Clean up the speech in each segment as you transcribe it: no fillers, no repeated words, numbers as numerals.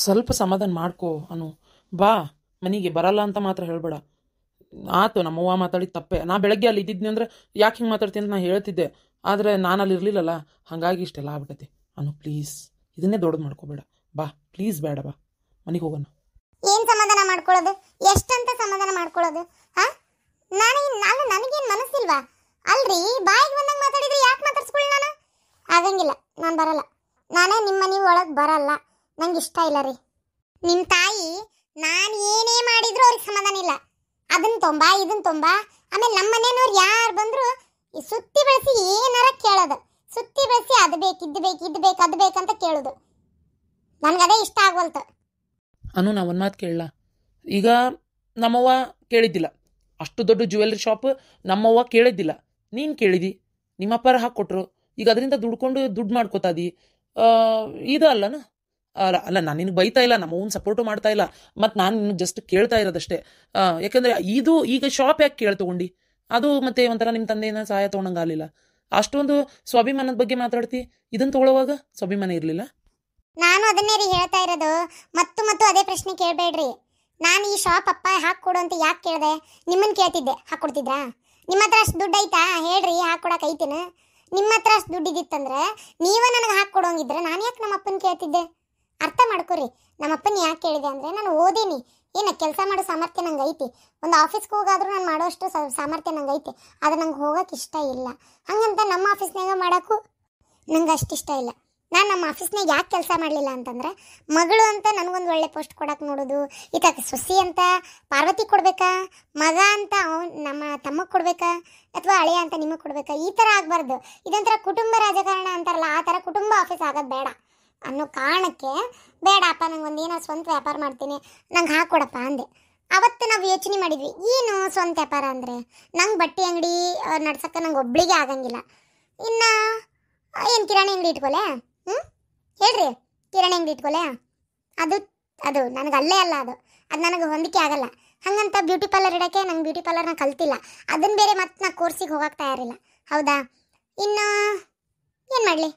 ಸ್ವಲ್ಪ ಸಮಾಧಾನ ಮಾಡ್ಕೋ ಅನು. ಬಾ ಮನೆಗೆ ಬರಲ್ಲ ಅಂತ ಮಾತ್ರ ಹೇಳಬೇಡ. ಆತು, ನಮ್ಮವ್ವ ಮಾತಾಡಿದ ತಪ್ಪೆ. ನಾ ಬೆಳಗ್ಗೆ ಅಲ್ಲಿ ಇದ್ದಿದ್ನಿ ಅಂದ್ರೆ ಯಾಕೆ ಹಿಂಗೆ ಮಾತಾಡ್ತೀನಿ ಅಂತ ನಾ ಹೇಳ್ತಿದ್ದೆ. ಆದರೆ ನಾನು ಅಲ್ಲಿ ಇರಲಿಲ್ಲಲ್ಲ, ಹಾಗಾಗಿ ಇಷ್ಟೆಲ್ಲ ಆಗ್ಬಿಟ್ಟೈತಿ. ಅನು ಪ್ಲೀಸ್ ಇದನ್ನೇ ದೊಡ್ಡದು ಮಾಡ್ಕೋಬೇಡ. ಬಾ ಪ್ಲೀಸ್, ಬೇಡ ಬಾ ಮನೆಗೆ ಹೋಗೋಣ. ಏನ್ ಸಮಾಧಾನ ಮಾಡ್ಕೊಳ್ಳೋದು? ಎಷ್ಟಂತ ಸಮಾಧಾನ ಮಾಡ್ಕೊಳ್ಳೋದು? ಹಾ, ನನಗೇನು ಮನಸ್ಸಿಲ್ವಾ? ಅಲ್ರಿ, ಬಾಯಿಗೆ ಬಂದಂಗೆ ಮಾತಾಡಿದ್ರೆ ಯಾಕೆ ಮಾತಾಡ್ಸ್ಕೊಳ್ಳಿ? ನಾನು ಆಗಂಗಿಲ್ಲ, ನಾನು ಬರಲ್ಲ. ನಾನು ನಿಮ್ಮ ಮನೆ ಒಳಗೆ ಬರಲ್ಲ, ನಂಗೆ ಇಷ್ಟ ಇಲ್ಲ ರೀ. ನಿಮ್ಮ ತಾಯಿ ನಾನು ಏನೇ ಮಾಡಿದ್ರು ಅವ್ರಿಗೆ ಸಮಾಧಾನ ಇಲ್ಲ. ಅದನ್ನ ತೊಂಬ, ಇದನ್ನ ತೊಂಬ. ಆಮೇಲೆ ನಮ್ಮ ಮನೆಯವ್ರು ಯಾರು ಬಂದ್ರು ಈ ಸುತ್ತಿ ಬೆಳೆಸಿ ಏನಾರ ಕೇಳೋದು. ಸುತ್ತಿ ಬೆಳೆಸಿ ಅದು ಬೇಕು, ಇದು ಬೇಕು, ಇದು ಬೇಕು, ಅದು ಬೇಕಂತ ಕೇಳೋದು. ನನಗದೇ ಇಷ್ಟ ಆಗ್ವಲ್ತು. ಅನು, ನಾ ಒಂದು ಮಾತು ಕೇಳಲ್ಲ. ಈಗ ನಮ್ಮವ್ವ ಕೇಳಿದ್ದಿಲ್ಲ, ಅಷ್ಟು ದೊಡ್ಡ ಜ್ಯುವೆಲ್ರಿ ಶಾಪ್ ನಮ್ಮವ್ವ ಕೇಳಿದ್ದಿಲ್ಲ, ನೀನು ಕೇಳಿದಿ. ನಿಮ್ಮಪ್ಪರ ಹಾಕ್ಕೊಟ್ರು. ಈಗ ಅದರಿಂದ ದುಡ್ಡು ಮಾಡ್ಕೋತಾದಿ. ಇದು ಅಲ್ಲನ? ಅಲ್ಲ, ನಾನು ನಿನಗೆ ಬೈತಾ ಇಲ್ಲ, ನಮ್ಮವ್ವನ ಸಪೋರ್ಟು ಮಾಡ್ತಾ ಇಲ್ಲ. ಮತ್ತು ನಾನು ನಿನ್ನ ಜಸ್ಟ್ ಕೇಳ್ತಾ ಇರೋದಷ್ಟೇ. ಯಾಕಂದರೆ ಇದು ಈಗ ಶಾಪ್ ಯಾಕೆ ತಗೊಂಡು ಅದು ಮತ್ತೆ ಒಂಥರ ನಿಮ್ಮ ತಂದೆನ ಸಹಾಯ ತೊಗೊಂಡಂಗೆ ಆಗಲಿಲ್ಲ. ಅಷ್ಟೊಂದು ಸ್ವಾಭಿಮಾನದ ಬಗ್ಗೆ ಮಾತಾಡ್ತಿ. ಇದನ್ನು ತೊಗೊಳ್ಳೋವಾಗ ಸ್ವಾಭಿಮಾನ ಇರಲಿಲ್ಲ. ನಾನು ಅದನ್ನೇ ರೀ ಹೇಳ್ತಾ ಇರೋದು. ಮತ್ತು ಅದೇ ಪ್ರಶ್ನೆ ಕೇಳಬೇಡ್ರಿ. ನಾನು ಈ ಶಾಪ್ ಅಪ್ಪ ಹಾಕ್ಕೊಡು ಅಂತ ಯಾಕೆ ಕೇಳಿದೆ? ನಿಮ್ಮನ್ನು ಕೇಳ್ತಿದ್ದೆ, ಹಾಕ್ಕೊಡ್ತಿದ್ರಾ? ನಿಮ್ಮ ಹತ್ರ ಅಷ್ಟು ದುಡ್ಡು ಐತಾ ಹೇಳ್ರಿ, ಹಾಕ್ಕೊಡಕ್ಕೆ ಐತೇನ? ನಿಮ್ಮ ಹತ್ರ ಅಷ್ಟು ದುಡ್ಡು ಇದ್ದಿತ್ತಂದ್ರೆ ನೀವೇ ನನಗೆ ಹಾಕ್ಕೊಡೋಂಗಿದ್ರೆ ನಾನು ಯಾಕೆ ನಮ್ಮ ಅಪ್ಪನ ಕೇಳ್ತಿದ್ದೆ? ಅರ್ಥ ಮಾಡ್ಕೊರಿ. ನಮ್ಮ ಅಪ್ಪನ ಯಾಕೆ ಕೇಳಿದೆ ಅಂದರೆ, ನಾನು ಓದೀನಿ, ಏನು ಕೆಲಸ ಮಾಡೋ ಸಾಮರ್ಥ್ಯ ನಂಗೆ ಐತಿ. ಒಂದು ಆಫೀಸ್ಗೆ ಹೋಗಾದ್ರೂ ನಾನು ಮಾಡೋಷ್ಟು ಸಾಮರ್ಥ್ಯ ನಂಗೆ ಐತಿ. ಆದರೆ ನಂಗೆ ಹೋಗೋಕೆ ಇಷ್ಟ ಇಲ್ಲ. ಹಂಗಂತ ನಮ್ಮ ಆಫೀಸ್ನಾಗ ಮಾಡೋಕ್ಕೂ ನಂಗೆ ಅಷ್ಟು ಇಷ್ಟ ಇಲ್ಲ. ನಾನು ನಮ್ಮ ಆಫೀಸ್ನಾಗ ಯಾಕೆ ಕೆಲಸ ಮಾಡಲಿಲ್ಲ ಅಂತಂದ್ರೆ, ಮಗಳು ಅಂತ ನನಗೊಂದು ಒಳ್ಳೆ ಪೋಸ್ಟ್ ಕೊಡಕ್ಕೆ ನೋಡೋದು, ಈತ ಸೊಸಿ ಅಂತ ಪಾರ್ವತಿ ಕೊಡಬೇಕಾ, ಮಗ ಅಂತ ನಮ್ಮ ತಮಗೆ ಕೊಡಬೇಕಾ, ಅಥವಾ ಹಳೆಯ ಅಂತ ನಿಮಗೆ ಕೊಡಬೇಕಾ? ಈ ಥರ ಆಗಬಾರ್ದು. ಇದೊಂಥರ ಕುಟುಂಬ ರಾಜಕಾರಣ ಅಂತಾರಲ್ಲ, ಆ ಥರ ಕುಟುಂಬ ಆಫೀಸ್ ಆಗೋದು ಬೇಡ ಅನ್ನೋ ಕಾರಣಕ್ಕೆ ಬೇಡಪ್ಪ, ನಂಗೆ ಒಂದು ಏನೋ ಸ್ವಂತ ವ್ಯಾಪಾರ ಮಾಡ್ತೀನಿ, ನಂಗೆ ಹಾಕ್ಕೊಡಪ್ಪ ಅಂದೆ. ಅವತ್ತು ನಾವು ಯೋಚನೆ ಮಾಡಿದ್ವಿ, ಏನು ಸ್ವಂತ ವ್ಯಾಪಾರ ಅಂದರೆ ನಂಗೆ ಬಟ್ಟೆ ಅಂಗಡಿ ನಡ್ಸಕ್ಕೆ ನಂಗೆ ಒಬ್ಳಿಗೆ ಆಗಂಗಿಲ್ಲ. ಇನ್ನು ಏನು ಕಿರಾಣಿ ಅಂಗಡಿ ಇಟ್ಕೊಲೆ? ಹೇಳ್ರಿ, ಕಿರಾಣಿ ಅಂಗಡಿ ಇಟ್ಕೊಲೆ? ಅದು ನನಗೆ ಅಲ್ಲೇ ಅಲ್ಲ, ಅದು ನನಗೆ ಹೊಂದಿಕೆ ಆಗಲ್ಲ. ಹಾಗಂತ ಬ್ಯೂಟಿ ಪಾರ್ಲರ್ ಇಡೋಕ್ಕೆ ನಂಗೆ ಬ್ಯೂಟಿ ಪಾರ್ಲರ್ನ ಕಲ್ತಿಲ್ಲ. ಅದನ್ನು ಬೇರೆ ಮತ್ತೆ ನಾ ಕೋರ್ಸಿಗೆ ಹೋಗಕ್ಕೆ ತಯಾರಿಲ್ಲ. ಹೌದಾ? ಇನ್ನು ಏನು ಮಾಡಲಿ?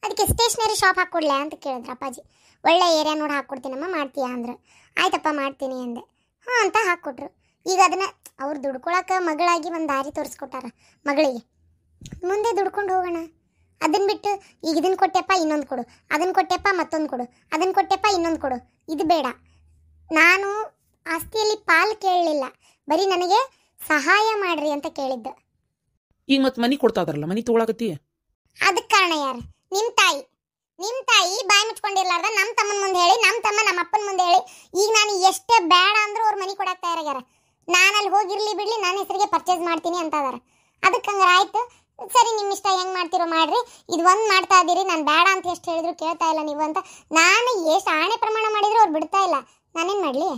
ಅದಕ್ಕೆ ಸ್ಟೇಷ್ನರಿ ಶಾಪ್ ಹಾಕ್ಕೊಡ್ಲೆ ಅಂತ ಕೇಳಿದ್ರು ಅಪ್ಪಾಜಿ. ಒಳ್ಳೆ ಏರಿಯಾ ನೋಡಿ ಹಾಕ್ಕೊಡ್ತೀನಮ್ಮ, ಮಾಡ್ತೀಯಾ ಅಂದ್ರೆ ಆಯ್ತಪ್ಪ ಮಾಡ್ತೀನಿ ಅಂದೆ. ಹಾಂ ಅಂತ ಹಾಕ್ಕೊಟ್ರು. ಈಗ ಅದನ್ನು ಅವ್ರು ದುಡ್ಕೊಳಕ್ಕೆ ಮಗಳಾಗಿ ಒಂದು ದಾರಿ ತೋರಿಸ್ಕೊಟ್ಟಾರ ಮಗಳಿಗೆ. ಮುಂದೆ ದುಡ್ಕೊಂಡು ಹೋಗೋಣ. ಅದನ್ನು ಬಿಟ್ಟು ಈಗ ಇದನ್ನು ಕೊಟ್ಟೆಪ್ಪ ಇನ್ನೊಂದು ಕೊಡು, ಅದನ್ನು ಕೊಟ್ಟೆಪ್ಪ ಮತ್ತೊಂದು ಕೊಡು, ಅದನ್ನು ಕೊಟ್ಟೆಪ್ಪ ಇನ್ನೊಂದು ಕೊಡು, ಇದು ಬೇಡ. ನಾನು ಆಸ್ತಿಯಲ್ಲಿ ಪಾಲು ಕೇಳಲಿಲ್ಲ, ಬರೀ ನನಗೆ ಸಹಾಯ ಮಾಡ್ರಿ ಅಂತ ಕೇಳಿದ್ದೆ. ಈಗ ಮತ್ತೆ ಮನೆ ಕೊಡ್ತಾ ಇದಾರಲ್ಲ, ಮನೆ ತೊಗೊಳಕತ್ತಿ. ಅದಕ್ಕೆ ಕಾರಣ ಯಾರು? ನಿಮ್ಮ ತಾಯಿ ಬಾಯಿ ಮುಚ್ಕೊಂಡಿರ್ಲಾರ್ದ ನಮ್ಮ ತಮ್ಮನ ಮುಂದೆ ಹೇಳಿ, ನಮ್ಮ ತಮ್ಮ ನಮ್ಮ ಅಪ್ಪನ ಮುಂದೆ ಹೇಳಿ, ಈಗ ನಾನು ಎಷ್ಟೇ ಬೇಡ ಅಂದ್ರೂ ಅವ್ರು ಮನೆ ಕೊಡಕ್ಕೆ ತಯಾರಾಗ್ಯಾರ. ನಾನು ಅಲ್ಲಿ ಹೋಗಿರ್ಲಿ ಬಿಡ್ಲಿ, ನನ್ನ ಹೆಸರಿಗೆ ಪರ್ಚೇಸ್ ಮಾಡ್ತೀನಿ ಅಂತ ಅದಾರ. ಅದಕ್ಕೆ ಹಂಗಾರೆ ಆಯ್ತು, ಸರಿ ನಿಮ್ಮ ಇಷ್ಟ, ಹೆಂಗೆ ಮಾಡ್ತಿರೋ ಮಾಡ್ರಿ, ಇದು ಒಂದು ಮಾಡ್ತಾ ಇದ್ದೀರಿ, ನಾನು ಬೇಡ ಅಂತ ಎಷ್ಟು ಹೇಳಿದ್ರು ಕೇಳ್ತಾ ಇಲ್ಲ ನೀವು ಅಂತ ನಾನು ಎಷ್ಟು ಆಣೆ ಪ್ರಮಾಣ ಮಾಡಿದ್ರು ಅವ್ರು ಬಿಡ್ತಾ ಇಲ್ಲ. ನಾನೇನು ಮಾಡಲಿ?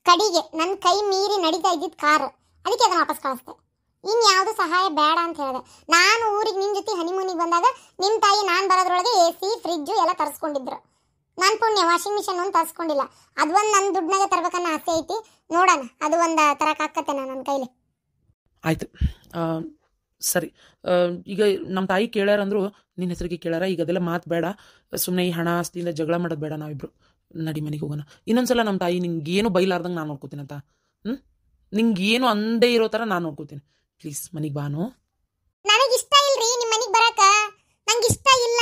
ಕಡಿಗೆ ನನ್ನ ಕೈ ಮೀರಿ ನಡೀತಾ ಇದ್ದಿದ್ದು ಕಾರು, ಅದಕ್ಕೆ ಅದನ್ನು ವಾಪಸ್ ಕಳಿಸ್ದೆ. ಇನ್ಯಾವುದು ಸಹಾಯ ಬೇಡ ಅಂತ ಹೇಳಿದೆ. ನಾನು ಊರಿಗೆ ನಿಮ್ಮ ಜೊತೆ ಹನಿಮೂನಿಗೆ ಬಂದಾಗ ನಿಮ್ಮ ತಾಯಿ ನಾನು ಬರೋದ್ರೊಳಗೆ AC, ಫ್ರಿಜ್ಜು ಎಲ್ಲ ತರಿಸ್ಕೊಂಡಿದ್ರು. ನಾನು ಪುಣ್ಯ ವಾಷಿಂಗ್ ಮಿಷನ್ ಒಂದು ತರಿಸ್ಕೊಂಡಿಲ್ಲ. ಅದು ಒಂದು ನನ್ನ ದುಡ್ಡನಾಗೆ ತರ್ಬೇಕನ್ನೋ ಆಸೆ ಐತಿ. ನೋಡೋಣ, ಅದು ಒಂದು ತರಕಾಕತ್ತೆ ನನ್ನ ಕೈಲಿ. ಆಯ್ತು, ಸರಿ. ಈಗ ನಮ್ಮ ತಾಯಿ ಕೇಳ್ಯಾರಂದ್ರು ನಿನ್ನ ಹೆಸರಿಗೆ ಕೇಳ್ಯಾರ. ಈಗ ಅದೆಲ್ಲ ಮಾತು ಬೇಡ. ಸುಮ್ಮನೆ ಈ ಹಣ ಆಸ್ತಿಯಿಂದ ಜಗಳ ಮಾಡೋದು ಬೇಡ. ನಾವಿಬ್ರು ನಡಿ ಮನೆಗೆ ಹೋಗೋಣ. ಇನ್ನೊಂದ್ಸಲ ನಮ್ಮ ತಾಯಿ ನಿಂಗೇನು ಬೈಲಾರ್ದಂಗೆ ನಾನು ನೋಡ್ಕೋತೀನಿ ಅಂತ. ನಿಂಗೇನು ಅಂದೇ ಇರೋ ಥರ ನಾನು ನೋಡ್ಕೋತೀನಿ. ಪ್ಲೀಸ್ ಮನೆಗೆ ಬಾನು. ನನಗೆ ಇಷ್ಟ ಇಲ್ರಿ ನಿಮ್ಮ ಮನೆಗೆ ಬರಾಕ. ನಂಗೆ ಇಷ್ಟ ಇಲ್ಲ.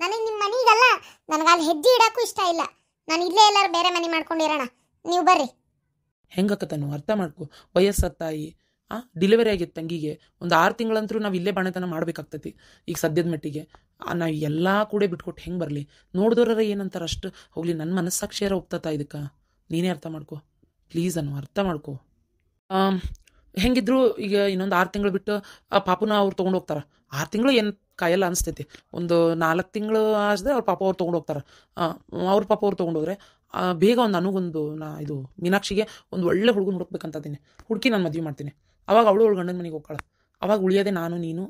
ನನಗೆ ನಿಮ್ಮ ಮನೆಗಲ್ಲ, ನನಗೆ ಅಲ್ಲಿ ಹೆಜ್ಜೆ ಇಡಕ್ಕೂ ಇಷ್ಟ ಇಲ್ಲ. ನಾನು ಇಲ್ಲೇ ಎಲ್ಲರೂ ಬೇರೆ ಮನೆ ಮಾಡ್ಕೊಂಡಿರೋಣ, ನೀವು ಬರ್ರಿ. ಹೆಂಗಕ್ಕತನು ಅರ್ಥ ಮಾಡ್ಕೊ. ವಯಸ್ಸಾದ ತಾಯಿ, ಡಿಲಿವರಿ ಆಗಿತ್ತು ತಂಗಿಗೆ. ಒಂದು 6 ತಿಂಗಳಂತರೂ ನಾವು ಇಲ್ಲೇ ಬಾಣತನ ಮಾಡ್ಬೇಕಾಗ್ತೈತಿ. ಈಗ ಸದ್ಯದ ಮಟ್ಟಿಗೆ ನಾವು ಎಲ್ಲ ಕೂಡ ಬಿಟ್ಕೊಟ್ಟು ಹೆಂಗೆ ಬರಲಿ? ನೋಡಿದವ್ರ ಏನಂತಾರೆ ಅಷ್ಟು ಹೋಗ್ಲಿ, ನನ್ನ ಮನಸ್ಸಾಕ್ಷಿಯಾರ ಹೋಗ್ತತಾ ಇದಕ್ಕೆ. ನೀನೇ ಅರ್ಥ ಮಾಡ್ಕೊ ಪ್ಲೀಸ್ ಅನ್ನು, ಅರ್ಥ ಮಾಡ್ಕೊ. ಹೆಂಗಿದ್ರು ಈಗ ಇನ್ನೊಂದು 6 ತಿಂಗಳು ಬಿಟ್ಟು ಆ ಪಾಪುನ ಅವ್ರು ತೊಗೊಂಡು ಹೋಗ್ತಾರೆ. 6 ತಿಂಗಳು ಏನು ಕಾಯಲ್ಲ ಅನಿಸ್ತೈತಿ. ಒಂದು 4 ತಿಂಗಳು ಆದ್ರೆ ಅವ್ರ ಪಾಪ ಅವ್ರು ತೊಗೊಂಡು ಹೋಗ್ತಾರೆ. ಅವ್ರ ಪಾಪ ಅವ್ರು ತೊಗೊಂಡೋದ್ರೆ ಬೇಗ ಒಂದು ನನಗೊಂದು ಇದು ಮೀನಾಕ್ಷಿಗೆ ಒಂದು ಒಳ್ಳೆ ಹುಡುಗನ ಹುಡುಕ್ಬೇಕಂತದ್ದೀನಿ. ಹುಡುಕಿ ನಾನು ಮದುವೆ ಮಾಡ್ತೀನಿ. ಅವಾಗ ಅವಳು ಗಂಡನ ಮನೆಗೆ ಹೋಗ್ತಾಳೆ. ಅವಾಗ ಉಳಿಯೋದೆ ನಾನು, ನೀನು,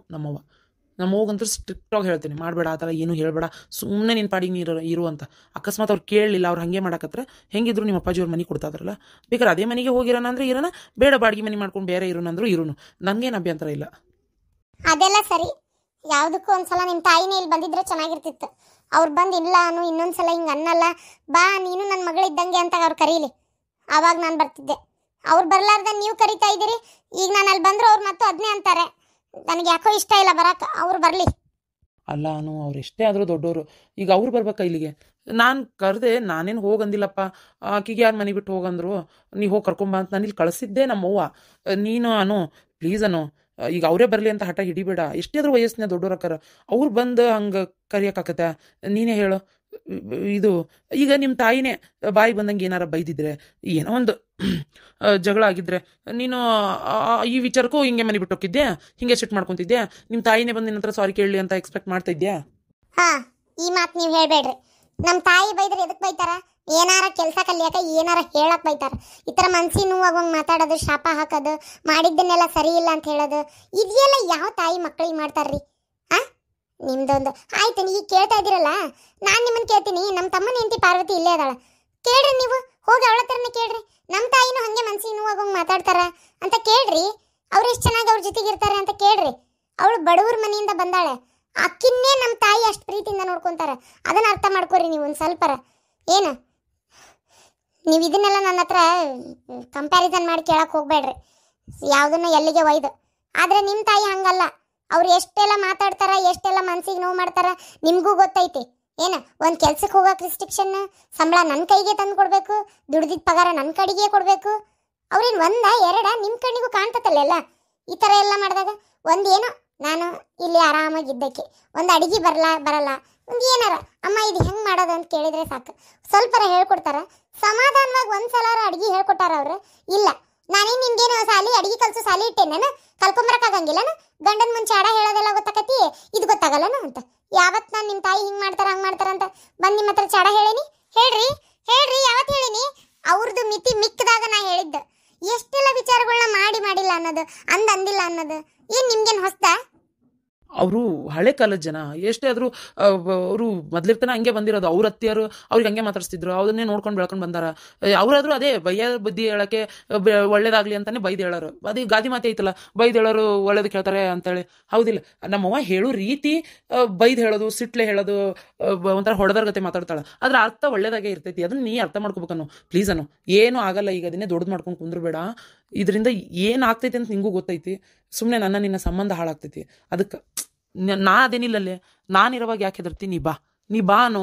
ನಮ್ಮವ್ವಂತೂ ಸ್ಟ್ರಿಕ್ಟಾಗಿ ಹೇಳ್ತೀನಿ, ಮಾಡಬೇಡ ಆ ಥರ ಏನು ಹೇಳಬೇಡ, ಸುಮ್ಮನೆ ನಿನ್ನ ಪಾಡಿಗೆ ನೀರು ಇರು ಅಂತ. ಅಕಸ್ಮಾತ್ ಅವ್ರು ಕೇಳಲಿಲ್ಲ, ಅವ್ರು ಹಾಗೆ ಮಾಡಕತ್ರ ಹೆಂಗಿದ್ರು ನಿಮ್ಮ ಅಪ್ಪಾಜಿ ಅವ್ರ ಮನೆ ಕೊಡ್ತಾ ಇದ್ರಲ್ಲ, ಬೇಕಾದ್ರೆ ಅದೇ ಮನೆಗೆ ಹೋಗಿರೋಣ ಅಂದರೆ ಇರೋಣ, ಬೇಡ ಬಾಡಿಗೆ ಮನೆ ಮಾಡ್ಕೊಂಡು ಬೇರೆ ಇರೋಣ ಅಂದರೂ ಇರೋನು, ನನಗೇನು ಅಭ್ಯಂತರ ಇಲ್ಲ. ಅದೆಲ್ಲ ಸರಿ. ಯಾವುದಕ್ಕೂ ಒಂದ್ಸಲ ನಿಮ್ಮ ತಾಯಿನೇ ಇಲ್ಲಿ ಬಂದಿದ್ರೆ ಚೆನ್ನಾಗಿರ್ತಿತ್ತು. ಅವ್ರು ಬಂದು ಇಲ್ಲ ಅನು ಇನ್ನೊಂದ್ಸಲ ಹಿಂಗೆ ಅನ್ನಲ್ಲ, ಬಾ ನೀನು ನನ್ನ ಮಗಳಿದ್ದಂಗೆ ಅಂತ ಅವ್ರು ಕರೀಲಿ, ಆವಾಗ ನಾನು ಬರ್ತಿದ್ದೆ. ಅವ್ರು ಬರ್ಲಾರ್ದ ನೀವು ಕರಿತಾ ಇದ್ದೀರಿ. ಈಗ ನಾನು ಅಲ್ಲಿ ಬಂದ್ರೆ ಅವ್ರು ಮತ್ತು ಅದನ್ನೇ ಅಂತಾರೆ. ನನಗೆ ಯಾಕೋ ಇಷ್ಟ ಇಲ್ಲ ಬರಕ್ಕೆ. ಅವ್ರು ಬರಲಿ. ಅಲ್ಲ ಅನು, ಅವ್ರು ಎಷ್ಟೇ ಆದರೂ ದೊಡ್ಡವರು, ಈಗ ಅವ್ರು ಬರ್ಬೇಕಾ ಇಲ್ಲಿಗೆ? ನಾನು ಕರೆದೆ, ನಾನೇನು ಹೋಗಂದಿಲ್ಲಪ್ಪ. ಆಕಿಗೆ ಯಾರು ಮನೆ ಬಿಟ್ಟು ಹೋಗಂದ್ರು, ನೀವು ಹೋಗಿ ಕರ್ಕೊಂಬ ಅಂತ ನಾನು ಇಲ್ಲಿ ಕಳಿಸಿದ್ದೆ ನಮ್ಮವ್ವ. ನೀನು ಅನು ಪ್ಲೀಸ್ ಅನು, ಈಗ ಅವರೇ ಬರಲಿ ಅಂತ ಹಠ ಹಿಡಿಬೇಡ. ಎಷ್ಟೇ ಆದ್ರೂ ವಯಸ್ಸಿನ ದೊಡ್ಡೋರಕ್ಕಾರ, ಅವ್ರು ಬಂದು ಹಂಗೆ ಕರಿಯೋಕ್ಕಾಗತ್ತೆ? ನೀನೇ ಹೇಳು. ಇದು ಈಗ ನಿಮ್ಮ ತಾಯಿನೇ ಬಾಯಿ ಬಂದಂಗೆ ಏನಾರ ಬೈದಿದ್ರೆ, ಏನೋ ಒಂದು ಜಗಳ ಆಗಿದ್ರೆ, ನೀನು ಈ ವಿಚಾರಕ್ಕೂ ಹಿಂಗೆ ಮನೆ ಬಿಟ್ಟು ಹೋಗಿದ್ದೆ, ಹಿಂಗೆ ಸಿಟ್ಟು ಮಾಡ್ಕೊತಿದ್ದೆ, ನಿಮ್ಮ ತಾಯಿನೇ ಬಂದು ನಿನ್ನ ಹತ್ರ ಸಾರಿ ಕೇಳಲಿ ಅಂತ ಎಕ್ಸ್ಪೆಕ್ಟ್ ಮಾಡ್ತಾ ಇದ್ಯಾ? ಹಾ, ಈ ಮಾತು ನೀವು ಹೇಳ್ಬೇಡ್ರಿ. ನಮ್ಮ ತಾಯಿ ಬೈದ್ರೆ ಎದಕ್ಕೆ ಬೈತಾರ? ಏನಾರ ಕೆಲಸ ಕಲಿಯಾಕ, ಏನಾರ ಹೇಳಕ್ ಬೈತಾರ. ಈ ಥರ ಮನ್ಸಿ ನೋವಾಗಂಗೆ ಮಾತಾಡೋದು, ಶಾಪ ಹಾಕೋದು, ಮಾಡಿದ್ದನ್ನೆಲ್ಲ ಸರಿ ಇಲ್ಲ ಅಂತ ಹೇಳೋದು, ಇದೆಲ್ಲ ಯಾವ ತಾಯಿ ಮಕ್ಕಳಿಗೆ ಮಾಡ್ತಾರ್ರಿ? ಆ ನಿಮ್ದೊಂದು ಆಯ್ತು. ಈಗ ಕೇಳ್ತಾ ಇದ್ದೀರಲ್ಲ, ನಾನು ನಿಮ್ಮನ್ನು ಕೇಳ್ತೀನಿ. ನಮ್ಮ ತಮ್ಮನ ಹೆಂಡತಿ ಪಾರ್ವತಿ ಇಲ್ಲೇ ಅದಾಳ, ಕೇಳ್ರಿ ನೀವು ಹೋಗಿ ಅವಳ ಹತ್ರನೇ ಕೇಳ್ರಿ. ನಮ್ಮ ತಾಯಿನೂ ಹಂಗೆ ಮನ್ಸಿಗೆ ನೋವಾಗಂಗೆ ಮಾತಾಡ್ತಾರ ಅಂತ ಕೇಳ್ರಿ. ಅವ್ರು ಎಷ್ಟು ಚೆನ್ನಾಗಿ ಅವ್ರ ಜೊತೆಗೆ ಇರ್ತಾರೆ ಅಂತ ಕೇಳ್ರಿ. ಅವಳು ಬಡವ್ರ ಮನೆಯಿಂದ ಬಂದಾಳೆ, ಅಕ್ಕಿನ್ನೇ ನಮ್ಮ ತಾಯಿ ಅಷ್ಟು ಪ್ರೀತಿಯಿಂದ ನೋಡ್ಕೊಂತಾರೆ. ಅದನ್ನ ಅರ್ಥ ಮಾಡ್ಕೊರಿ ನೀವು ಒಂದು ಸ್ವಲ್ಪರ. ಏನು ನೀವು ಇದನ್ನೆಲ್ಲ ನನ್ನ ಹತ್ರ ಕಂಪ್ಯಾರಿಸನ್ ಮಾಡಿ ಕೇಳಕ್ಕೆ ಹೋಗ್ಬೇಡ್ರಿ, ಯಾವುದನ್ನ ಎಲ್ಲಿಗೆ ಒಯ್ದು. ಆದರೆ ನಿಮ್ಮ ತಾಯಿ ಹಂಗಲ್ಲ. ಅವ್ರು ಎಷ್ಟೆಲ್ಲ ಮಾತಾಡ್ತಾರ, ಎಷ್ಟೆಲ್ಲ ಮನ್ಸಿಗೆ ನೋವು ಮಾಡ್ತಾರ ನಿಮಗೂ ಗೊತ್ತೈತಿ. ಏನು ಒಂದು ಕೆಲ್ಸಕ್ಕೆ ಹೋಗೋಕೆ ರಿಸ್ಟ್ರಿಕ್ಷನ್, ಸಂಬಳ ನನ್ನ ಕೈಗೆ ತಂದು ಕೊಡಬೇಕು, ದುಡ್ದಿದ್ದ ಪಗಾರ ನನ್ನ ಕಡೆಗೆ ಕೊಡಬೇಕು. ಅವ್ರೇನು ಒಂದ ಎರಡ ನಿಮ್ಮ ಕಣ್ಣಿಗೂ ಕಾಣ್ತತ್ತಲ್ಲ ಈ ಥರ ಎಲ್ಲ ಮಾಡಿದಾಗ. ಒಂದೇನೋ ನಾನು ಇಲ್ಲಿ ಆರಾಮಾಗಿದ್ದಕ್ಕೆ ಒಂದು ಅಡಿಗೆ ಬರಲ್ಲ, ಒಂದು ಏನಾರ ಅಮ್ಮ ಇದು ಹೆಂಗೆ ಮಾಡೋದು ಅಂತ ಕೇಳಿದ್ರೆ ಸಾಕು, ಸ್ವಲ್ಪರ ಹೇಳ್ಕೊಡ್ತಾರ. ಸಮಾಧಾನವಾಗಿ ಒಂದ್ಸಲಾರ ಅಡಿಗೆ ಹೇಳ್ಕೊಟ್ಟಾರ ಅವ್ರು. ಇಲ್ಲ ನಾನೇನು ನಿಮ್ಗೇನು ಸಾಲಿ ಅಡಿಗೆ ಕಲ್ಸು ಸಾಲಿ ಇಟ್ಟೇನ, ಕಲ್ಕೊಂಬರಕ್ಕಾಗಂಗಿಲ್ಲನ? ಗಂಡನ ಮುಂಚೆ ಆಡ ಹೇಳೋದೆಲ್ಲ ಗೊತ್ತಾಕತಿ, ಇದು ಗೊತ್ತಾಗಲ್ಲನ ಅಂತ. ಯಾವತ್ತು ನಾನು ನಿಮ್ಮ ತಾಯಿ ಹಿಂಗೆ ಮಾಡ್ತಾರ ಹಂಗೆ ಮಾಡ್ತಾರ ಅಂತ ಬಂದು ನಿಮ್ಮ ಹತ್ರ ಚಾಡ ಹೇಳೀನಿ? ಹೇಳ್ರಿ ಯಾವತ್ತು ಹೇಳಿನಿ? ಅವ್ರದ್ದು ಮಿತಿ ಮಿಕ್ಕದಾಗ ನಾ ಹೇಳಿದ್ದ. ಎಷ್ಟೆಲ್ಲ ವಿಚಾರಗಳನ್ನ ಮಾಡಿಲ್ಲ ಅನ್ನೋದು, ಅಂದಿಲ್ಲ ಅನ್ನೋದು ಏನು ನಿಮ್ಗೇನು ಹೊಸ್ತಾ? ಅವರು ಹಳೆ ಕಾಲದ ಜನ, ಎಷ್ಟೇ ಆದರೂ ಅವರು ಮೊದ್ಲಿರ್ತಾನೆ ಹಂಗೆ ಬಂದಿರೋದು. ಅವ್ರ ಅತ್ತಿಯರು ಅವ್ರಿಗೆ ಹಂಗೆ ಮಾತಾಡ್ಸ್ತಿದ್ರು, ಅದನ್ನೇ ನೋಡ್ಕೊಂಡು ಬೆಳ್ಕೊಂಡು ಬಂದಾರ. ಅವರಾದ್ರೂ ಅದೇ ಬೈಯ ಬುದ್ಧಿ ಹೇಳಕ್ಕೆ ಒಳ್ಳೇದಾಗ್ಲಿ ಅಂತಾನೆ ಬೈದು ಹೇಳೋರು. ಅದೇ ಗಾದಿ ಮಾತೆ ಐತಲ್ಲ, ಬೈದು ಹೇಳೋರು ಒಳ್ಳೇದು ಕೇಳ್ತಾರೆ ಅಂತೇಳಿ. ಹೌದಿಲ್ಲ? ನಮ್ಮವ್ವ ಹೇಳೋ ರೀತಿ ಬೈದು ಹೇಳೋದು, ಸಿಟ್ಲೆ ಹೇಳೋದು, ಒಂಥರ ಹೊಡೆದರ ಗತೆ ಮಾತಾಡ್ತಾಳೆ. ಅದ್ರ ಅರ್ಥ ಒಳ್ಳೇದಾಗೆ ಇರ್ತೈತಿ. ಅದನ್ನ ನೀ ಅರ್ಥ ಮಾಡ್ಕೋಬೇಕನ್ನು ಪ್ಲೀಸ್ ಅನ್ನು. ಏನೂ ಆಗಲ್ಲ, ಈಗ ಅದನ್ನೇ ದೊಡ್ಡದು ಮಾಡ್ಕೊಂಡು ಕುಂದ್ರಬೇಡ. ಇದರಿಂದ ಏನು ಆಗ್ತೈತಿ ಅಂತ ನಿಂಗೂ ಗೊತ್ತೈತಿ. ಸುಮ್ಮನೆ ನಿನ್ನ ಸಂಬಂಧ ಹಾಳಾಗ್ತೈತಿ. ಅದಕ್ಕೆ ನಾ ಅದೇನಿಲ್ಲಲ್ಲೇ, ನಾನಿರೋವಾಗ ಯಾಕೆ ಹೆದರ್ತೀನಿ? ನೀ ಬಾ ಅನ್ನೋ.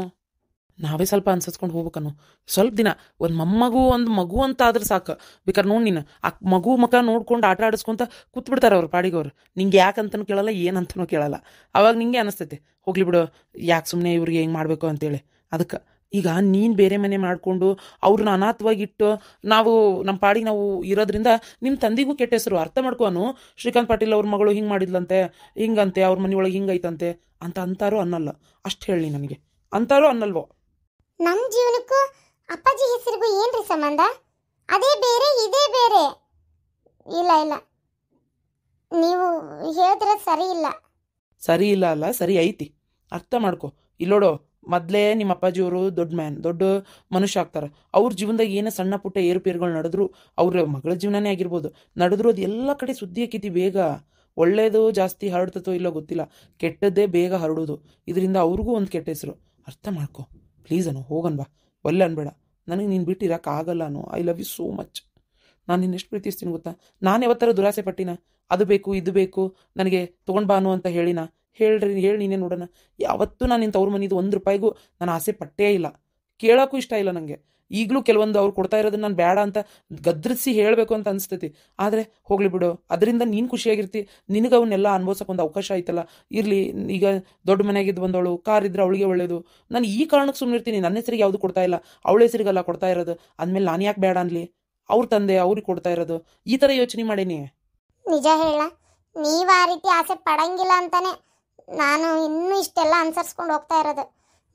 ನಾವೇ ಸ್ವಲ್ಪ ಅನ್ಸಸ್ಕೊಂಡು ಹೋಗ್ಬೇಕನ್ನು. ಸ್ವಲ್ಪ ದಿನ ಒಂದು ಮೊಮ್ಮಗು ಒಂದು ಮಗು ಅಂತ ಆದ್ರೆ ಸಾಕು. ಬೇಕಾದ್ರೆ ನೋಡಿ ನೀನು ಆ ಮಗು ಮಕ್ಕ ನೋಡ್ಕೊಂಡು ಆಟ ಆಡಿಸ್ಕೊಂತ ಕೂತ್ಬಿಡ್ತಾರೆ ಅವ್ರು ಪಾಡಿಗವ್ರು. ನಿಂಗೆ ಯಾಕಂತನೂ ಕೇಳಲ್ಲ, ಏನಂತನೂ ಕೇಳಲ್ಲ. ಅವಾಗ ನಿಂಗೆ ಅನಿಸ್ತೈತೆ ಹೋಗ್ಲಿ ಬಿಡು, ಯಾಕೆ ಸುಮ್ಮನೆ ಇವ್ರಿಗೆ ಹೆಂಗೆ ಮಾಡಬೇಕು ಅಂತೇಳಿ. ಅದಕ್ಕೆ ಈಗ ನೀನು ಬೇರೆ ಮನೆ ಮಾಡಿಕೊಂಡು ಅವ್ರನ್ನ ಅನಾಥವಾಗಿಟ್ಟು ನಾವು ನಮ್ಮ ಪಾಡಿಗೆ ನಾವು ಇರೋದ್ರಿಂದ ನಿಮ್ಮ ತಂದೆಗೂ ಕೆಟ್ಟ ಹೆಸರು. ಅರ್ಥ ಮಾಡ್ಕೋನು. ಶ್ರೀಕಾಂತ್ ಪಾಟೀಲ್ ಅವ್ರ ಮಗಳು ಹಿಂಗೆ ಮಾಡಿದ್ಲಂತೆ, ಹಿಂಗಂತೆ, ಅವ್ರ ಮನೆಯೊಳಗೆ ಹಿಂಗೈತಂತೆ ಅಂತ ಅಂತಾರೋ ಅನ್ನಲ್ಲ. ಅಷ್ಟು ಹೇಳಿ ನನಗೆ, ಅಂತಾರೋ ಅನ್ನಲ್ವೋ? ನಮ್ಮ ಜೀವನಕ್ಕೂ ಅಪ್ಪಾಜಿ ಹೆಸರಿಗೂ ಏನ್ರಿ ಸಂಬಂಧ? ಅದೇ ಬೇರೆ ಇದೇ ಬೇರೆ. ಇಲ್ಲ ನೀವು ಹೇಳಿದ್ರೆ ಸರಿ ಇಲ್ಲ ಅಲ್ಲ, ಸರಿ ಐತಿ. ಅರ್ಥ ಮಾಡ್ಕೊ. ಇಲ್ಲೋಡೋ, ಮೊದಲೇ ನಿಮ್ಮ ಅಪ್ಪಾಜಿಯವರು ದೊಡ್ಡ ಮನುಷ್ಯ ಆಗ್ತಾರೆ. ಅವ್ರ ಜೀವನದಾಗ ಏನೋ ಸಣ್ಣ ಪುಟ್ಟ ಏರುಪೇರುಗಳು ನಡೆದ್ರು, ಅವ್ರ ಮಗಳ ಜೀವನನೇ ಆಗಿರ್ಬೋದು, ನಡೆದ್ರು, ಅದು ಎಲ್ಲ ಕಡೆ ಸುದ್ದಿ ಹಾಕಿತಿ ಬೇಗ. ಒಳ್ಳೇದು ಜಾಸ್ತಿ ಹರಡ್ತತೋ ಇಲ್ಲೋ ಗೊತ್ತಿಲ್ಲ, ಕೆಟ್ಟದ್ದೇ ಬೇಗ ಹರಡೋದು. ಇದರಿಂದ ಅವ್ರಿಗೂ ಒಂದು ಕೆಟ್ಟ ಹೆಸರು. ಅರ್ಥ ಮಾಡ್ಕೊ ಪ್ಲೀಸ್ ಅನು. ಹೋಗನ್ಬಾ, ಒಲ್ಲೆ ಅನ್ಬೇಡ. ನನಗೆ ನೀನು ಬಿಟ್ಟು ಇರೋಕ್ಕಾಗಲ್ಲ Anu. I love you so much. ನಾನು ನಿನ್ನ ಎಷ್ಟು ಪ್ರೀತಿಸ್ತೀನಿ ಗೊತ್ತಾ? ನಾನು ಯಾವತ್ತರ ದುರಾಸೆ ಪಟ್ಟಿನ? ಅದು ಬೇಕು ಇದು ಬೇಕು ನನಗೆ ತೊಗೊಂಡು ಬಾನು ಅಂತ ಹೇಳಿನ? ಹೇಳಿ ನೀನೇ ನೋಡೋಣ. ಯಾವತ್ತೂ ನಾನು ನಿನ್ನ ತವ್ರ ಮನಿದು ₹1 ನಾನು ಆಸೆ ಪಟ್ಟೇ ಇಲ್ಲ. ಕೇಳೋಕ್ಕೂ ಇಷ್ಟ ಇಲ್ಲ ನನಗೆ. ಈಗಲೂ ಕೆಲವೊಂದು ಅವ್ರು ಕೊಡ್ತಾ ಇರೋದನ್ನ ನಾನು ಬೇಡ ಅಂತ ಗದ್ರಿಸಿ ಹೇಳಬೇಕು ಅಂತ ಅನಿಸ್ತೈತಿ. ಆದರೆ ಹೋಗ್ಲಿ ಬಿಡು, ಅದರಿಂದ ನೀನು ಖುಷಿಯಾಗಿರ್ತಿ. ನಿನಗೆ ಅವನ್ನೆಲ್ಲ ಅನ್ಭವಿಸೋಕೆ ಒಂದು ಅವಕಾಶ ಆಯ್ತಲ್ಲ. ಇರಲಿ, ಈಗ ದೊಡ್ಡ ಮನೆಯಾಗಿದ್ದು ಬಂದವಳು, ಕಾರ್ ಇದ್ರೆ ಅವಳಿಗೆ ಒಳ್ಳೇದು. ನಾನು ಈ ಕಾರಣಕ್ಕೆ ಸುಮ್ಮನೆ ಇರ್ತೀನಿ. ನನ್ನ ಹೆಸರಿಗೆ ಯಾವುದು ಕೊಡ್ತಾ ಇಲ್ಲ, ಅವಳ ಹೆಸರಿಗೆಲ್ಲ ಕೊಡ್ತಾ ಇರೋದು. ಅಂದಮೇಲೆ ನಾನು ಯಾಕೆ ಬೇಡ ಅನ್ಲಿ? ಅವ್ರ ತಂದೆ ಅವ್ರಿಗೆ ಕೊಡ್ತಾ ಇರೋದು. ಈ ಥರ ಯೋಚನೆ ಮಾಡೀನಿ. ನಿಜ ಹೇಳ, ನೀವು ಆ ರೀತಿ ಆಸೆ ಪಡಂಗಿಲ್ಲ ಅಂತಾನೆ ನಾನು ಇನ್ನೂ ಇಷ್ಟೆಲ್ಲ ಅನುಸರಿಸ್ಕೊಂಡು ಹೋಗ್ತಾ ಇರೋದು.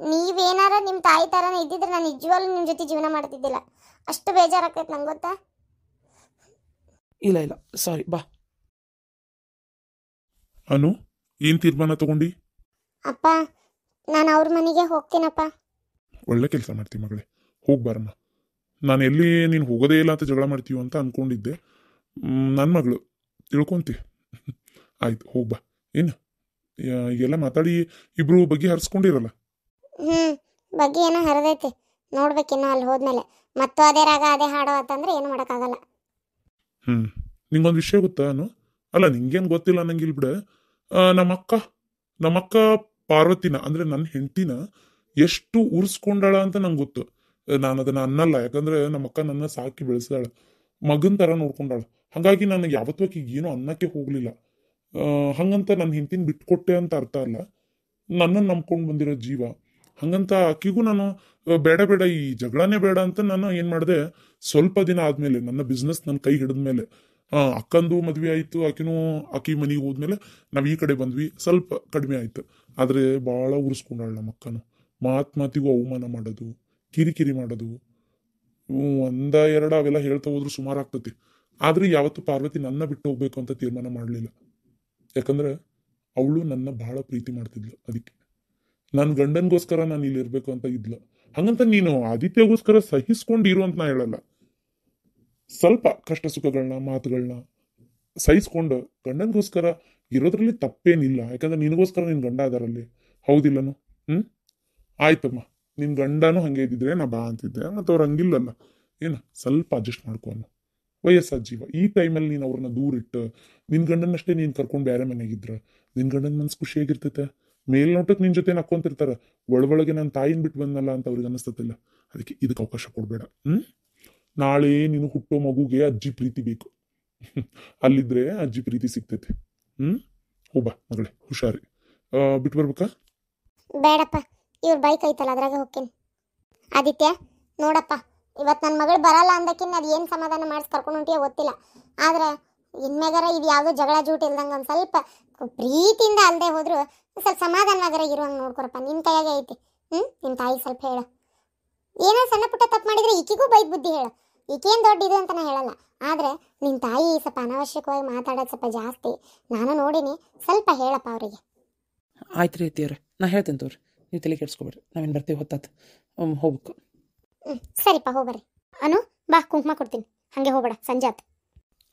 ನೀವೇನಾರ ನಿಮ್ಮ ತಾಯಿ ಥರನೇ ಇದ್ದಿದ್ರೆ ನಾನು ನಿಜವಾಗ್ಲೂ ನಿಮ್ಮ ಜೊತೆ ಜೀವನ ಮಾಡ್ತಿದ್ದಿಲ್ಲ. ಅಷ್ಟು ಬೇಜಾರಾಗ್ತೈತೆ ನಂಗೆ, ಗೊತ್ತಾ? ಇಲ್ಲ ಸಾರಿ, ಬಾ. ಅನು, ಏನು ತೀರ್ಮಾನ ತಗೊಂಡಿ? ಅಪ್ಪ, ನಾನು ಅವ್ರ ಮನೆಗೆ ಹೋಗ್ತೀನಪ್ಪ. ಒಳ್ಳೆ ಕೆಲಸ ಮಾಡ್ತೀವಿ ಮಗಳೇ, ಹೋಗ್ಬಾರಮ್ಮ. ನಾನು ಎಲ್ಲಿ ನೀನು ಹೋಗೋದೇ ಇಲ್ಲ ಅಂತ ಜಗಳ ಮಾಡ್ತೀವಿ ಅಂತ ಅಂದ್ಕೊಂಡಿದ್ದೆ. ನನ್ನ ಮಗಳು ತಿಳ್ಕೊಂತಿ. ಆಯ್ತು, ಹೋಗ್ಬಾ. ಎಲ್ಲ ಮಾತಾಡಿ ಇಬ್ರು ಬಗ್ಗೆ ಹರಿಸ್ಕೊಂಡಿರಲ್ಲ. ಬಗ್ಗೆ ಏನೋ ಹರಿದೈತಿ, ನೋಡ್ಬೇಕಿನ್ನೋ ಅಲ್ಲಿ ಹೋದ್ಮೇಲೆ. ಮತ್ತು ಅದೇ ರಾಗ ಅದೇ ಹಾಡೋ ಅಂತಂದ್ರೆ ಏನು ಮಾಡೋಕ್ಕಾಗಲ್ಲ. ನಿಂಗೊಂದು ವಿಷಯ ಗೊತ್ತಾ? ಅಲ್ಲ ನಿಂಗೇನು ಗೊತ್ತಿಲ್ಲ ನಂಗಿಲ್ ಬಿಡ. ನಮ್ಮಕ್ಕ ಪಾರ್ವತಿನ ಅಂದ್ರೆ ನನ್ನ ಹೆಂಡತಿನ ಎಷ್ಟು ಉರ್ಸ್ಕೊಂಡಾಳ ಅಂತ ನಂಗೆ ಗೊತ್ತು. ನಾನು ಅದನ್ನ ಅನ್ನಲ್ಲ, ಯಾಕಂದ್ರೆ ನಮ್ಮಕ್ಕ ನನ್ನ ಸಾಕಿ ಬೆಳೆಸ್ದಾಳ, ಮಗನ್ ತರ ನೋಡ್ಕೊಂಡಾಳ. ಹಾಗಾಗಿ ನನಗೆ ಯಾವತ್ತೂ ಆಕಿಗೆ ಏನೋ ಅನ್ನಕ್ಕೆ ಹೋಗ್ಲಿಲ್ಲ. ಹಂಗಂತ ನನ್ನ ಹೆಂಡತಿನ ಬಿಟ್ಕೊಟ್ಟೆ ಅಂತ ಅರ್ಥ ಅಲ್ಲ, ನನ್ನನ್ನು ನಂಬ್ಕೊಂಡು ಬಂದಿರೋ ಜೀವ. ಹಂಗಂತ ಆಕಿಗೂ ನಾನು ಬೇಡ ಬೇಡ ಈ ಜಗಳನೇ ಬೇಡ ಅಂತ ನಾನು ಏನ್ ಮಾಡಿದೆ, ಸ್ವಲ್ಪ ದಿನ ಆದ್ಮೇಲೆ ನನ್ನ ಬಿಸ್ನೆಸ್ ನನ್ನ ಕೈ ಹಿಡಿದ್ಮೇಲೆ, ಅಕ್ಕಂದು ಮದ್ವೆ ಆಯ್ತು, ಆಕಿ ಮನೆಗೆ ಹೋದ್ಮೇಲೆ ನಾವ್ ಈ ಕಡೆ ಬಂದ್ವಿ, ಸ್ವಲ್ಪ ಕಡಿಮೆ ಆಯ್ತು. ಆದ್ರೆ ಬಹಳ ಉರ್ಸ್ಕೊಂಡಾಳ ನಮ್ಮ ಅಕ್ಕನು. ಮಾತಿಗೂ ಅವಮಾನ ಮಾಡೋದು, ಕಿರಿಕಿರಿ ಮಾಡೋದು, ಒಂದ ಎರಡ ಅವೆಲ್ಲ ಹೇಳ್ತಾ ಹೋದ್ರು ಸುಮಾರು ಆಗ್ತತಿ. ಆದ್ರೆ ಯಾವತ್ತು ಪಾರ್ವತಿ ನನ್ನ ಬಿಟ್ಟು ಹೋಗ್ಬೇಕು ಅಂತ ತೀರ್ಮಾನ ಮಾಡ್ಲಿಲ್ಲ. ಯಾಕಂದ್ರೆ ಅವಳು ನನ್ನ ಬಹಳ ಪ್ರೀತಿ ಮಾಡ್ತಿದ್ಲು. ಅದಕ್ಕೆ ನನ್ನ ಗಂಡನ್ಗೋಸ್ಕರ ನಾನು ಇಲ್ಲಿ ಇರ್ಬೇಕು ಅಂತ ಇದ್ಲು. ಹಂಗಂತ ನೀನು ಆದಿತ್ಯಗೋಸ್ಕರ ಸಹಿಸ್ಕೊಂಡಿರು ಅಂತ ನಾ ಹೇಳಲ್ಲ. ಸ್ವಲ್ಪ ಕಷ್ಟ ಸುಖಗಳನ್ನ ಮಾತುಗಳನ್ನ ಸಹಿಸ್ಕೊಂಡು ಗಂಡನ್ಗೋಸ್ಕರ ಇರೋದ್ರಲ್ಲಿ ತಪ್ಪೇನಿಲ್ಲ. ಯಾಕಂದ್ರೆ ನಿನಗೋಸ್ಕರ ನಿನ್ ಗಂಡ ಅದರಲ್ಲಿ, ಹೌದಿಲ್ಲನು? ಆಯ್ತಮ್ಮ, ನಿನ್ ಗಂಡನೂ ಹಂಗೆ ಇದ್ದಿದ್ರೆ ನಾ ಬಾ ಅಂತಿದ್ದೆ, ಮತ್ತೆ ಅವ್ರು ಹಂಗಿಲ್ಲಲ್ಲ. ಏನ ಸ್ವಲ್ಪ ಅಡ್ಜಸ್ಟ್ ಮಾಡ್ಕೊಂಡು, ವಯಸ್ಸಾದ ಜೀವ. ಈ ಟೈಮಲ್ಲಿ ನೀನು ಅವ್ರನ್ನ ದೂರ ಇಟ್ಟು ನಿನ್ ಗಂಡನಷ್ಟೇ ನೀನ್ ಕರ್ಕೊಂಡು ಬೇರೆ ಮನೆಗಿದ್ರ ನಿನ್ ಗಂಡನ ಮನ್ಸು ಖುಷಿಯಾಗಿರ್ತೈತೆ. ಮೇಲ್ನೋಟಕ್ಕೆ ನಿನ್ ಜೊತೆ ನಕ್ಕೊಂತಿರ್ತಾರ, ಒಳಗೊಳಗೆ ನನ್ನ ತಾಯಿನ ಬಿಟ್ಟು ಬಂದಲ್ಲ ಅಂತ ಅವ್ರಿಗೆ ಅನಿಸ್ತತಿಲ್ಲ. ಅದಕ್ಕೆ ಇದಕ್ಕೆ ಅವಕಾಶ ಕೊಡ್ಬೇಡ. ನಾಳೆ ನೀನು ಹುಟ್ಟೋ ಮಗುಗೆ ಅಜ್ಜಿ ಪ್ರೀತಿ ಬೇಕು. ಅಲ್ಲಿದ್ರೆ ಅಜ್ಜಿ ಪ್ರೀತಿ ಸಿಗ್ತೈತೆ. ಹೋಗ್ಬಾ ಮಗಳೇ, ಹುಷಾರಿ. ಬಿಟ್ಟು ಬರ್ಬೇಕಾ? ಬೇಡಪ್ಪ, ಇವ್ರ ಬೈಕ್ ಐತಲ್ಲ ಅದ್ರಾಗ ಹೋಗ್ತೀನಿ. ಆದಿತ್ಯ ನೋಡಪ್ಪ, ಇವತ್ತು ನನ್ನ ಮಗಳು ಬರಲ್ಲ ಅಂದಕ್ಕಿನ್ನ ಅದು ಏನು ಸಮಾಧಾನ ಮಾಡಿಸಿ ಕರ್ಕೊಂಡು ಹೊಂಟಿಯೋ ಗೊತ್ತಿಲ್ಲ. ಆದ್ರೆ ಇನ್ಮೇಗಾರ ಇದು ಯಾವುದೋ ಜಗಳ ಜೂಟ್ ಇಲ್ದಂಗೆ ಒಂದು ಸ್ವಲ್ಪ ಪ್ರೀತಿಯಿಂದ ಅಲ್ಲದೆ ಹೋದ್ರು ಸ್ವಲ್ಪ ಸಮಾಧಾನವಾಗರ ಇರುವಂಗೆ ನೋಡ್ಕೊರಪ್ಪ. ನಿನ್ನ ಕೈಯಾಗೆ ಐತಿ. ನಿಮ್ಮ ತಾಯಿ ಸ್ವಲ್ಪ ಹೇಳು. ಏನೋ ಸಣ್ಣ ಪುಟ್ಟ ತಪ್ಪು ಮಾಡಿದ್ರೆ ಈಕಿಗೂ ಬೈದ್ ಬುದ್ಧಿ ಹೇಳು. ಈಕೇನು ದೊಡ್ಡ ಇದು ಅಂತ ನಾ ಹೇಳಲ್ಲ, ಆದ್ರೆ ನಿನ್ನ ತಾಯಿ ಸ್ವಲ್ಪ ಅನಾವಶ್ಯಕವಾಗಿ ಮಾತಾಡೋದು ಸ್ವಲ್ಪ ಜಾಸ್ತಿ. ನಾನು ನೋಡಿನಿ, ಸ್ವಲ್ಪ ಹೇಳಪ್ಪ ಅವರಿಗೆ. ಆಯ್ತು ರೀ ಅತ್ತಿಯವ್ರೆ, ನಾ ಹೇಳ್ತೇನೆ ತೋರಿ, ನೀವು ತಲೆ ಕೆಡ್ಸ್ಕೊಬೇಡ್ರಿ. ನಾವೇನು ಬರ್ತೀವಿ, ಹೊತ್ತಾತ ಹೋಗ್ಬೇಕು. ಸರಿಪ್ಪ ಹೋಗ್ಬರ್ರಿ. ಅನು ಬಾ, ಕುಂಕುಮ ಕೊಡ್ತೀನಿ, ಹಂಗೆ ಹೋಗ್ಬೇಡ, ಸಂಜೆ ಆತ.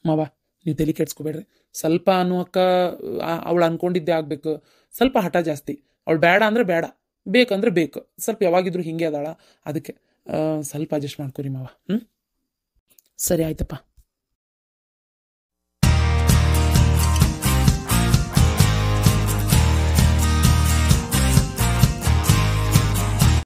ಮಾವ ನೀವು ತಲೆ ಕೆಡ್ಸ್ಕೊಬೇಡ್ರಿ. ಸ್ವಲ್ಪ ಅಕ್ಕ ಅವಳು ಅನ್ಕೊಂಡಿದ್ದೆ ಆಗ್ಬೇಕು. ಸ್ವಲ್ಪ ಹಠ ಜಾಸ್ತಿ. ಅವಳು ಬೇಡ ಅಂದ್ರೆ ಬೇಡ, ಬೇಕಂದ್ರೆ ಬೇಕು. ಸ್ವಲ್ಪ ಯಾವಾಗಿದ್ರು ಹಿಂಗೆ ಅದಾಳ. ಅದಕ್ಕೆ ಸ್ವಲ್ಪ ಅಡ್ಜಸ್ಟ್ ಮಾಡ್ಕೊರಿ ಮಾವ. ಸರಿ ಆಯ್ತಪ್ಪ.